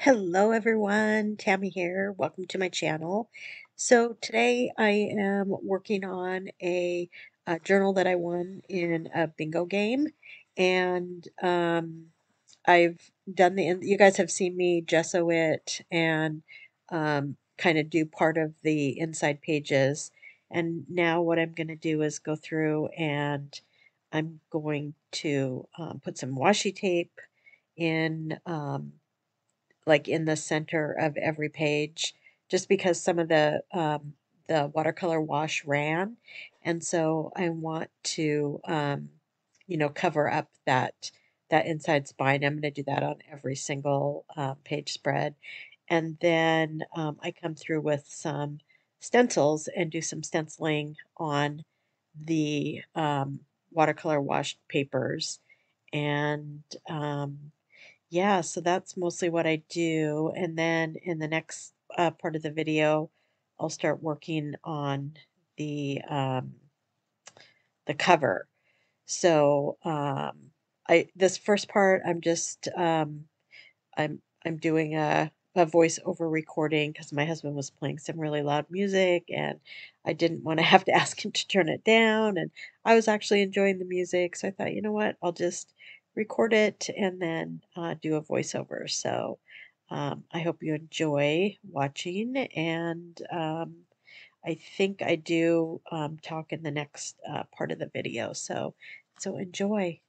Hello, everyone. Tammy here. Welcome to my channel. So today I am working on a journal that I won in a bingo game, and I've done you guys have seen me gesso it and kind of do part of the inside pages. And now what I'm going to do is go through and I'm going to put some washi tape in. Like in the center of every page, just because some of the watercolor wash ran, and so I want to cover up that inside spine. I'm going to do that on every single page spread, and then I come through with some stencils and do some stenciling on the watercolor washed papers, and yeah, so that's mostly what I do. And then in the next part of the video, I'll start working on the um, the cover. So I this first part, I'm doing a voiceover recording because my husband was playing some really loud music and I didn't want to have to ask him to turn it down. And I was actually enjoying the music. So I thought, you know what, I'll just record it and then do a voiceover. So I hope you enjoy watching. And I think I do talk in the next part of the video. So enjoy.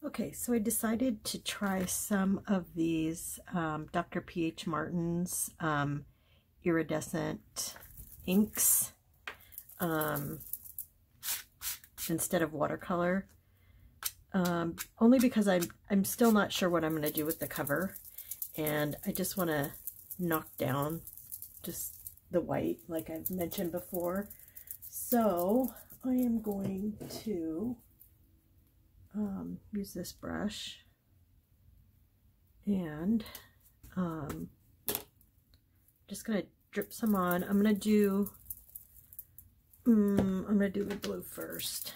Okay, so I decided to try some of these Dr. P.H. Martin's iridescent inks instead of watercolor. Only because I'm still not sure what I'm going to do with the cover, and I just want to knock down just the white like I've mentioned before. So I am going to use this brush and just gonna drip some on. I'm gonna do the blue first.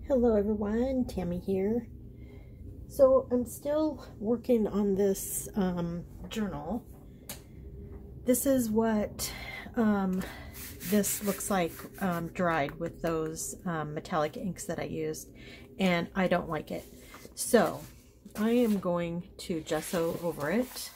Hello everyone, Tammy here. So I'm still working on this journal. This is what this looks like dried with those metallic inks that I used, and I don't like it. So I am going to gesso over it.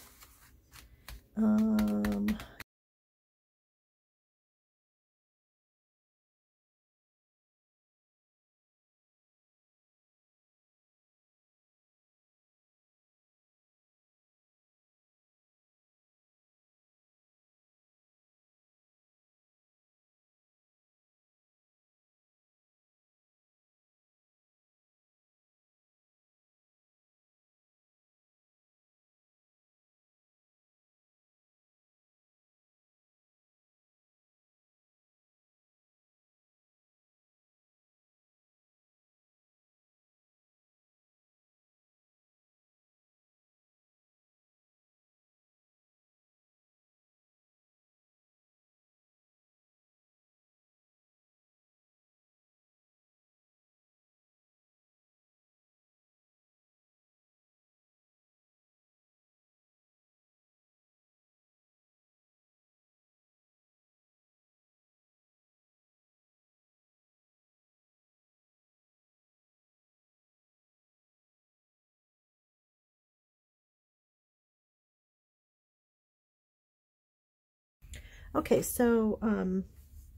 Okay, so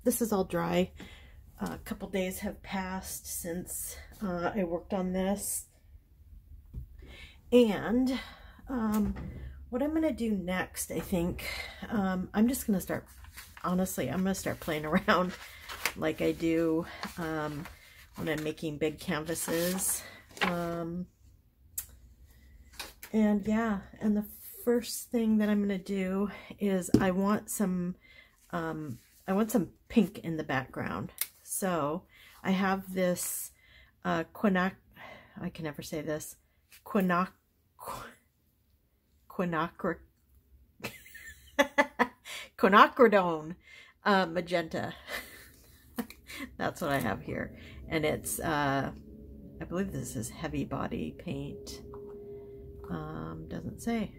this is all dry. A couple days have passed since I worked on this. And what I'm going to do next, I think, I'm just going to start, honestly, I'm going to start playing around like I do when I'm making big canvases. And yeah, and the first thing that I'm going to do is I want some pink in the background. So I have this I can never say this, quinacridone magenta. That's what I have here. And it's, I believe this is heavy body paint. Doesn't say.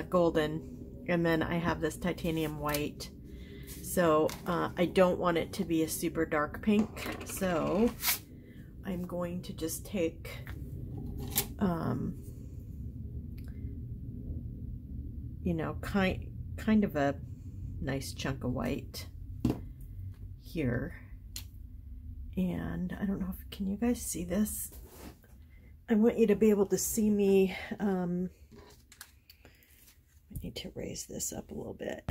Golden. And then I have this titanium white. So I don't want it to be a super dark pink. So I'm going to just take you know, kind of a nice chunk of white here. And I don't know if, can you guys see this? I want you to be able to see me. I need to raise this up a little bit.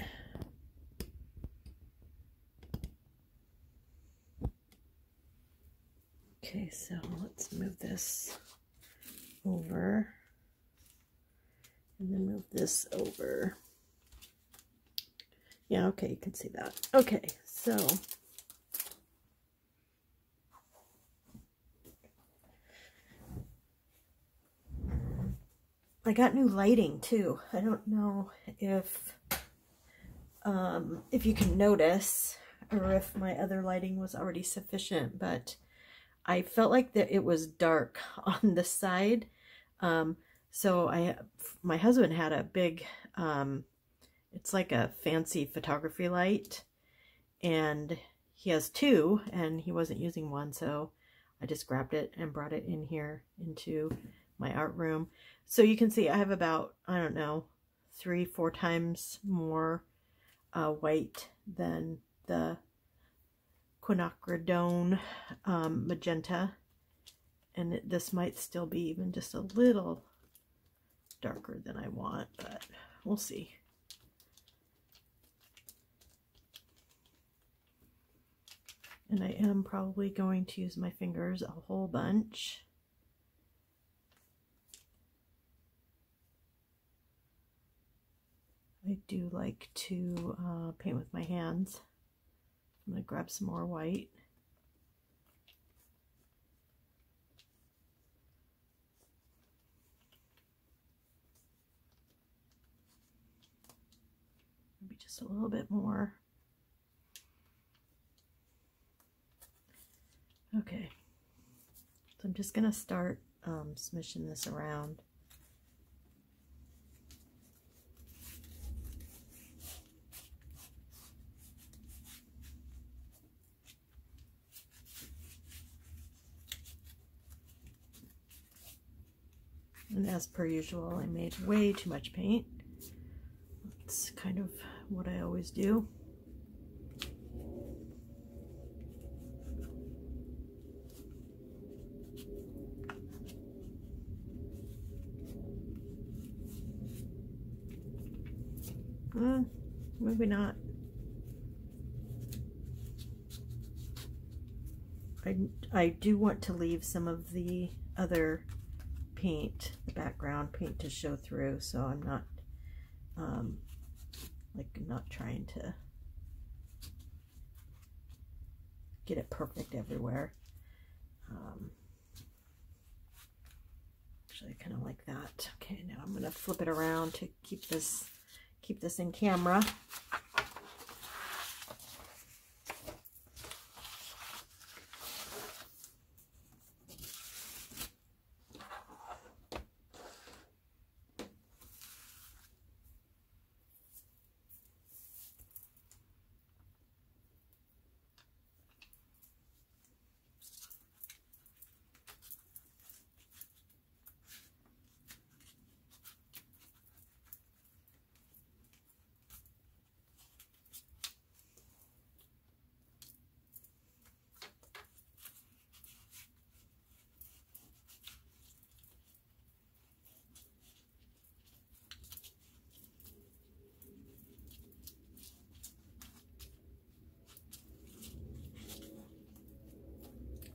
Okay, so let's move this over. And then move this over. Yeah, okay, you can see that. Okay, so I got new lighting too. I don't know if you can notice or if my other lighting was already sufficient, but I felt like that it was dark on the side. So my husband had a big, it's like a fancy photography light, and he has two, and he wasn't using one, so I just grabbed it and brought it in here into my art room. So you can see I have about, I don't know, 3-4 times more white than the quinacridone magenta, and this might still be even just a little darker than I want, but we'll see. And I am probably going to use my fingers a whole bunch. I do like to paint with my hands. I'm going to grab some more white. Maybe just a little bit more. Okay, so I'm just going to start smishing this around. And as per usual, I made way too much paint. That's kind of what I always do. Maybe not. I do want to leave some of the other paint, the background paint, to show through, so I'm not not trying to get it perfect everywhere. Actually, I kind of like that. Okay, now I'm going to flip it around to keep this in camera.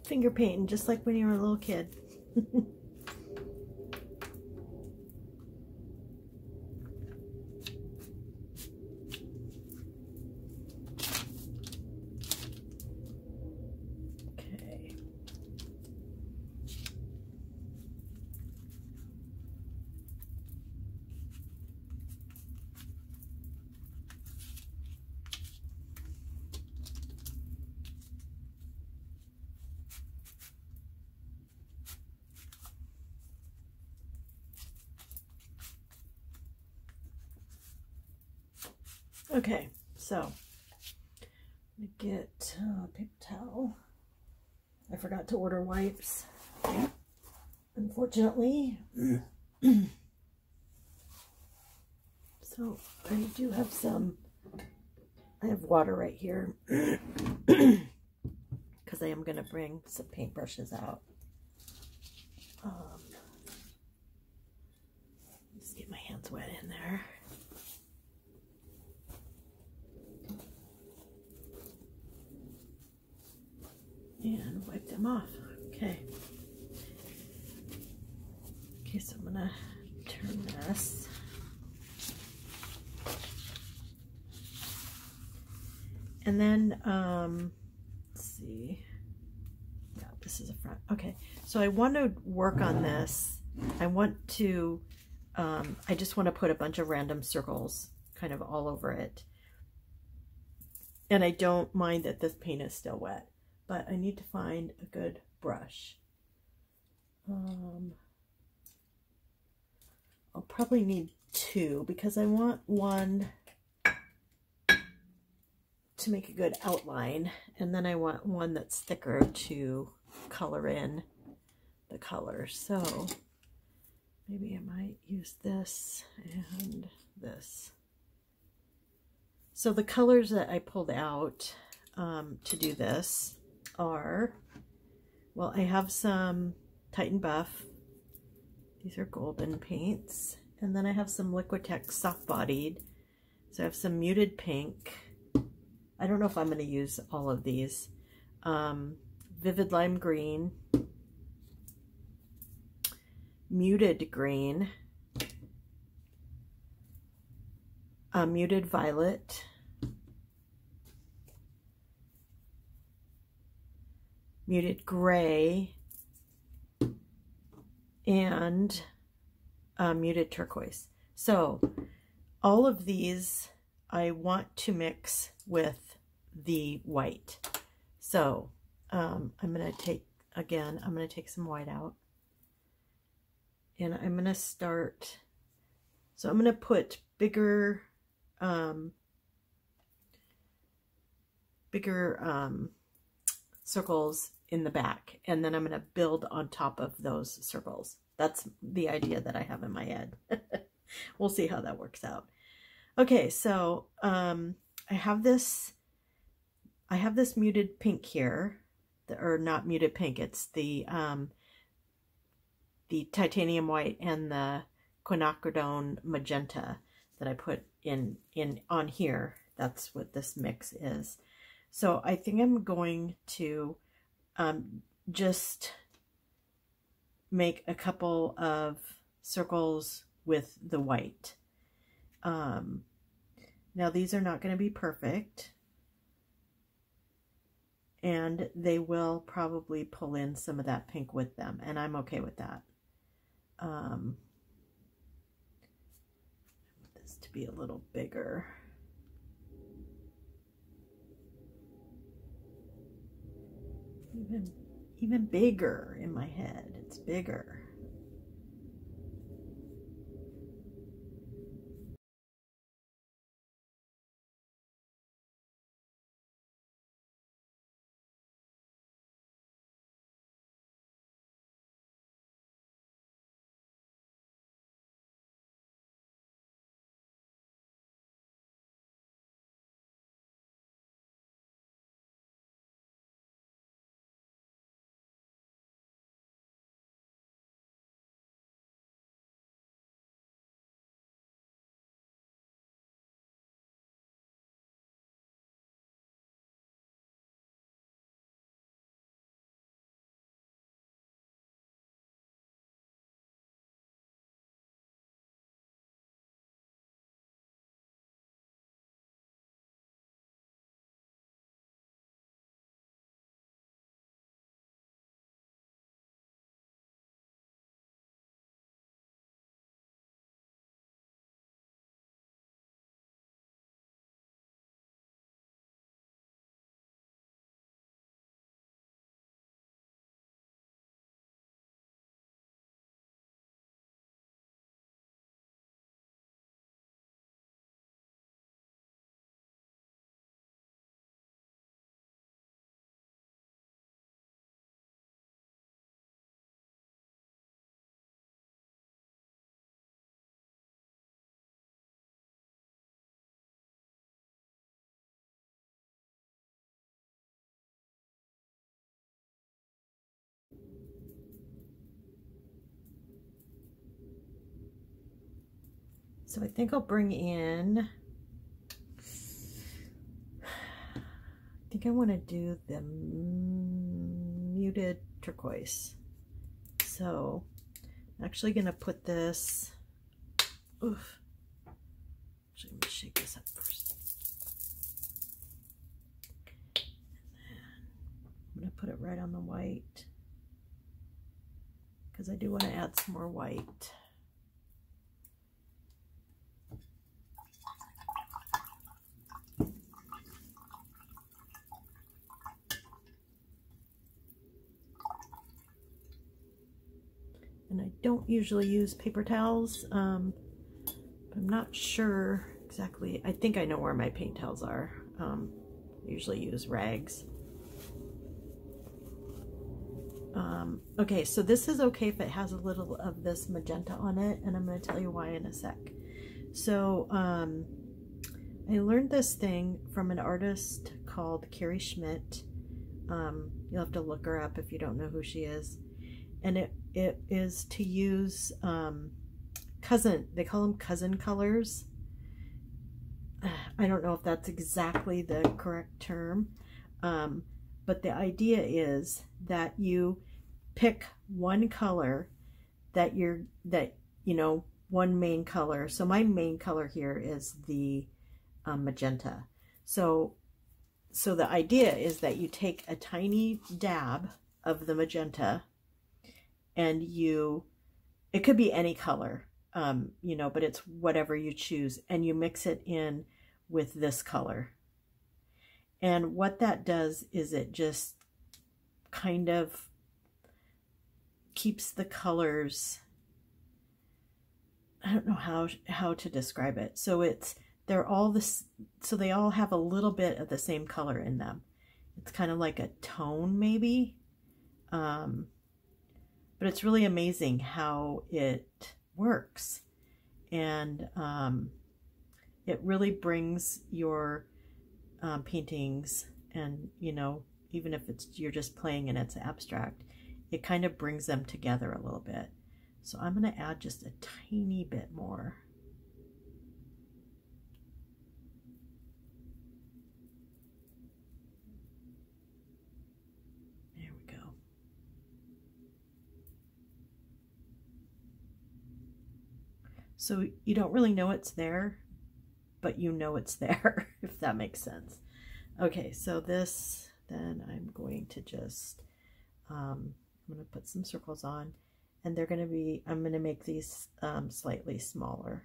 Finger painting, just like when you were a little kid. Okay. Okay, so I'm gonna get paper towel. I forgot to order wipes, unfortunately. So I do have some, I have water right here because I am going to bring some paintbrushes out. Just get my hands wet in there. And wipe them off. Okay. Okay, so I'm going to turn this. And then, let's see. Yeah, this is a front. Okay, so I want to work on this. I want to, I just want to put a bunch of random circles kind of all over it. And I don't mind that this paint is still wet, but I need to find a good brush. I'll probably need two because I want one to make a good outline, and then I want one that's thicker to color in the colors. So maybe I might use this and this. So the colors that I pulled out to do this are, well, I have some Titan Buff. These are golden paints. And then I have some Liquitex soft bodied. So I have some muted pink. I don't know if I'm going to use all of these. Vivid lime green, muted green, muted violet, muted gray, and muted turquoise. So all of these I want to mix with the white. So I'm going to take, again, I'm going to take some white out. And I'm going to start, so I'm going to put bigger circles in the back, and then I'm going to build on top of those circles. That's the idea that I have in my head. We'll see how that works out. Okay, so I have this muted pink here, or not muted pink, it's the titanium white and the quinacridone magenta that I put in on here. That's what this mix is. So I think I'm going to just make a couple of circles with the white. Now these are not going to be perfect, and they will probably pull in some of that pink with them, and I'm okay with that. I want this to be a little bigger. Even bigger in my head. It's bigger. So I think I'll bring in, I think I want to do the muted turquoise. So I'm actually going to put this, oof, actually I'm going to shake this up first. And then I'm going to put it right on the white because I do want to add some more white. And I don't usually use paper towels, but I'm not sure exactly. I think I know where my paint towels are. I usually use rags. Okay, so this is okay if it has a little of this magenta on it, and I'm going to tell you why in a sec. So I learned this thing from an artist called Carrie Schmidt. You'll have to look her up if you don't know who she is. And it is to use cousin, they call them cousin colors. I don't know if that's exactly the correct term, but the idea is that you pick one color that one main color. So my main color here is the magenta. So the idea is that you take a tiny dab of the magenta, and it could be any color, but it's whatever you choose, and you mix it in with this color. And what that does is it just kind of keeps the colors, I don't know how to describe it. So they're all this, so they all have a little bit of the same color in them. It's kind of like a tone maybe. But it's really amazing how it works. And it really brings your paintings, and even if you're just playing and it's abstract, it kind of brings them together a little bit. So I'm going to add just a tiny bit more. There we go. So you don't really know it's there, but you know it's there, if that makes sense. Okay, so this, then I'm going to just, I'm going to put some circles on, and they're going to be, I'm going to make these slightly smaller.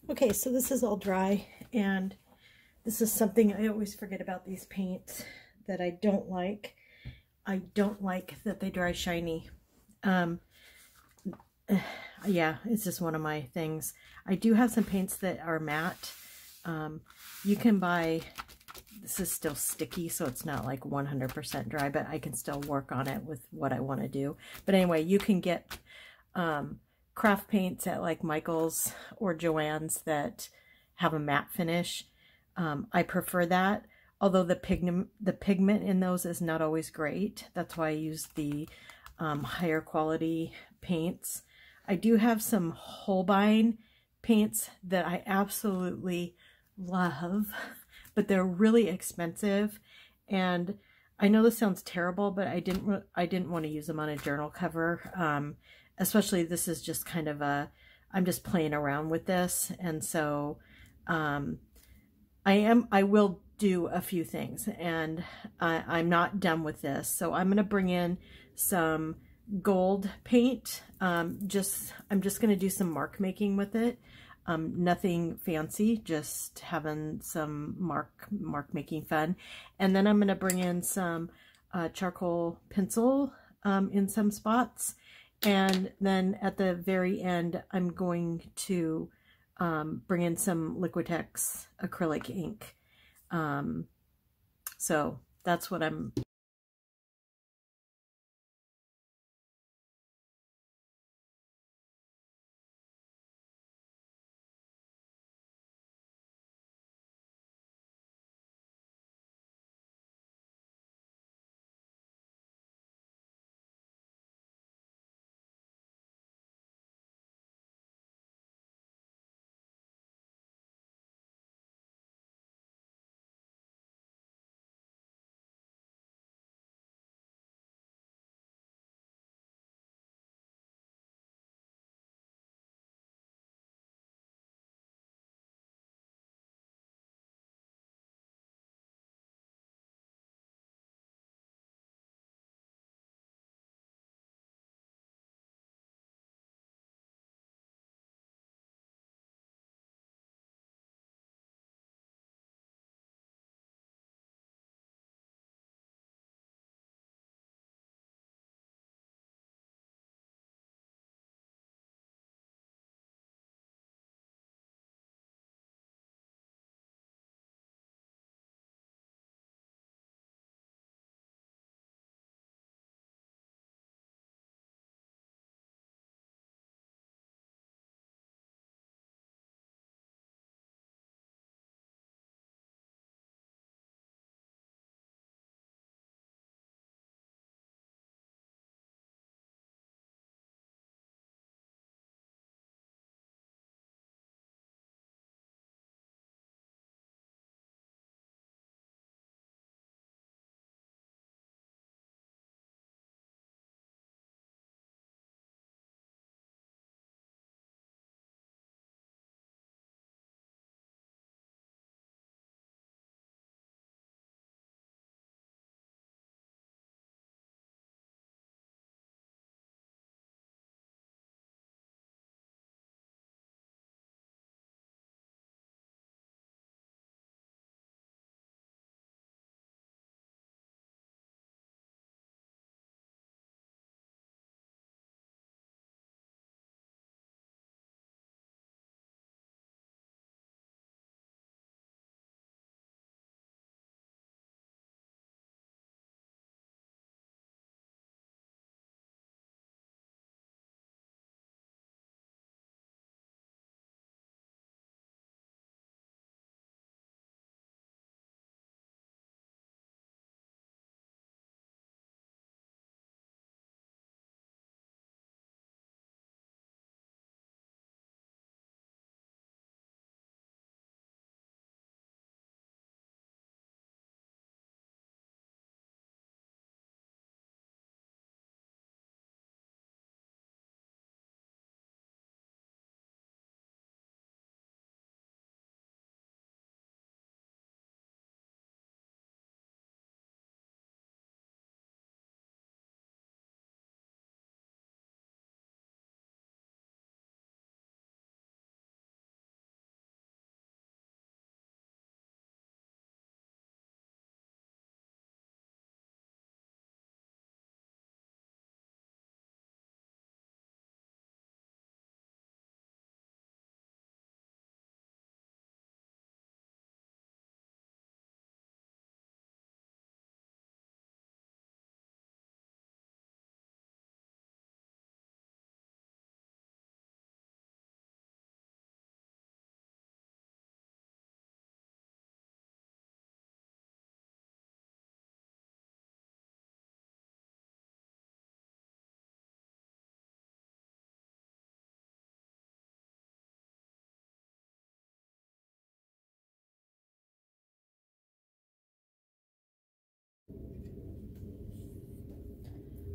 Okay, so this is all dry, and this is something I always forget about these paints that I don't like. I don't like that they dry shiny. Um, yeah, it's just one of my things. I do have some paints that are matte. You can buy, this is still sticky, so it's not like 100% dry, but I can still work on it with what I want to do. But anyway, you can get craft paints at like Michael's or Joann's that have a matte finish. I prefer that, although the pigment in those is not always great. That's why I use the higher quality paints. I do have some Holbein paints that I absolutely love, but they're really expensive. And I know this sounds terrible, but I didn't want to use them on a journal cover. Especially this is just kind of I'm just playing around with this. And so I will do a few things, and I'm not done with this. So I'm going to bring in some gold paint. I'm just going to do some mark making with it. Nothing fancy, just having some mark making fun. And then I'm going to bring in some charcoal pencil in some spots. And then at the very end, I'm going to bring in some Liquitex acrylic ink. So that's what I'm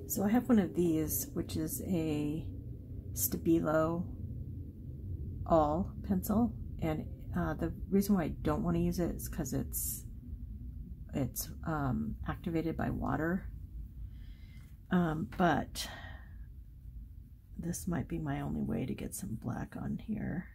So I have one of these, which is a Stabilo All pencil, and the reason why I don't want to use it is because it's activated by water. But this might be my only way to get some black on here.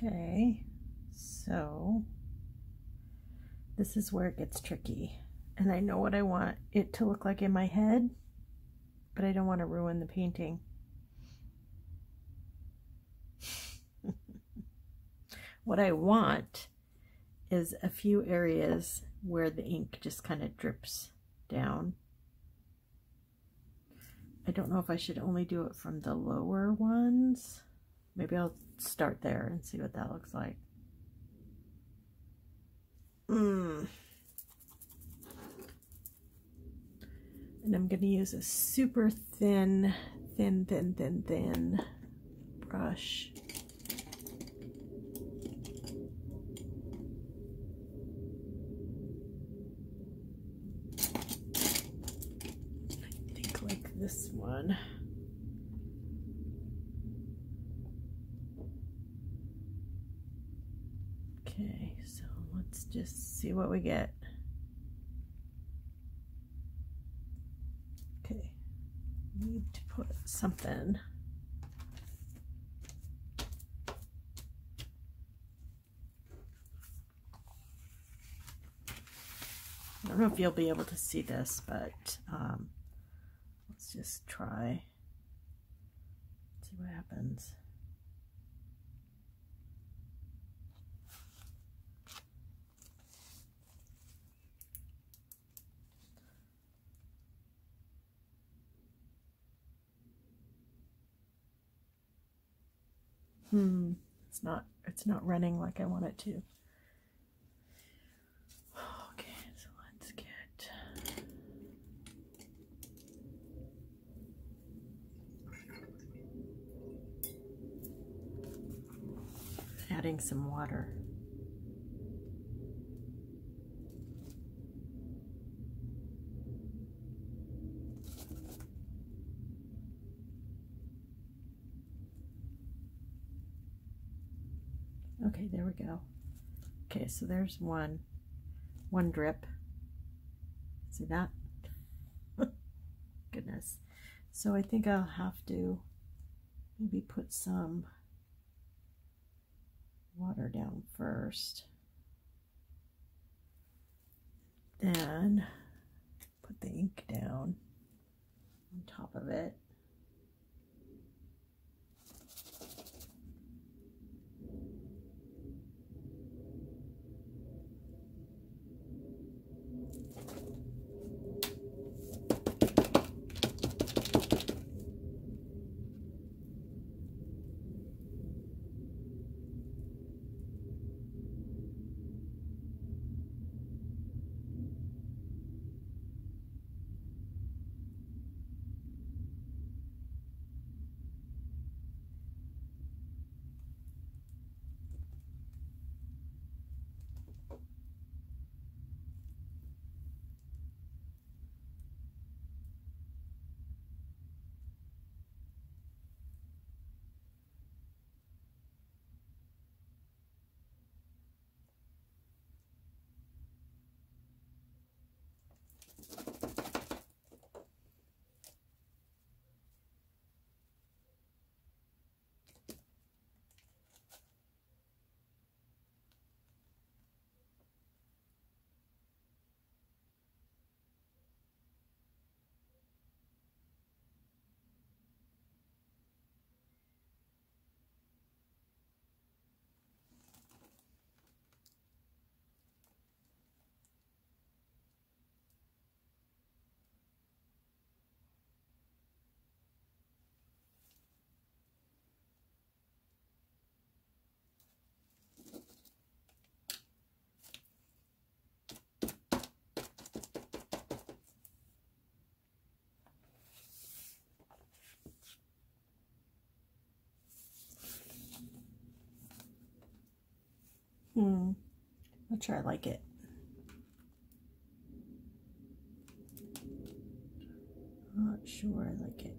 Okay, so this is where it gets tricky. And I know what I want it to look like in my head, but I don't want to ruin the painting. What I want is a few areas where the ink just kind of drips down. I don't know if I should only do it from the lower ones. Maybe I'll start there and see what that looks like. And I'm going to use a super thin brush. I think like this one. Okay, so let's just see what we get. Okay, need to put something. I don't know if you'll be able to see this, but let's just try. See what happens. It's not running like I want it to. Okay, so let's get adding some water. Okay, there we go. Okay, so there's one drip. See that? Goodness. So I think I'll have to maybe put some water down first. Then put the ink down on top of it. Not sure I like it. Not sure I like it.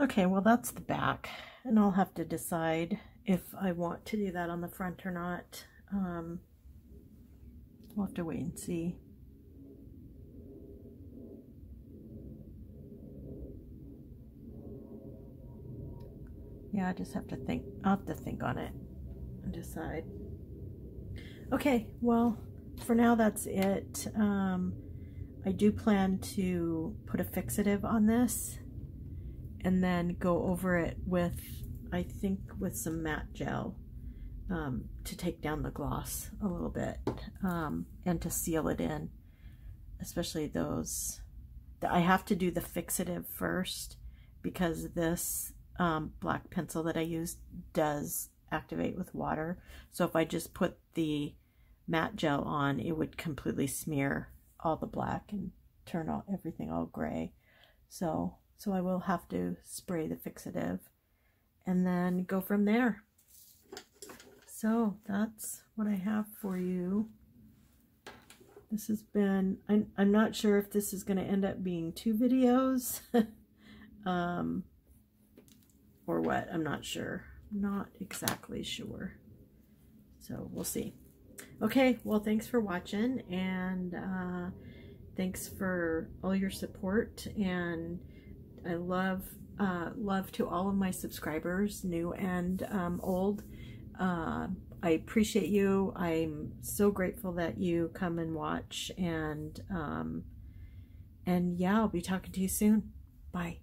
Okay, well that's the back, and I'll have to decide if I want to do that on the front or not. We'll have to wait and see. Yeah, I just have to think. I'll have to think on it and decide. Okay, well, for now that's it. I do plan to put a fixative on this and then go over it with, I think, with some matte gel to take down the gloss a little bit and to seal it in, especially those. I have to do the fixative first because this black pencil that I use does activate with water. So if I just put the matte gel on, it would completely smear all the black and turn everything all gray. So I will have to spray the fixative and then go from there. So that's what I have for you. This has been, I'm not sure if this is going to end up being 2 videos or what. I'm not sure. Not exactly sure. So we'll see. Okay, well, thanks for watching, and thanks for all your support, and I love to all of my subscribers, new and old. I appreciate you. I'm so grateful that you come and watch, and yeah, I'll be talking to you soon. Bye.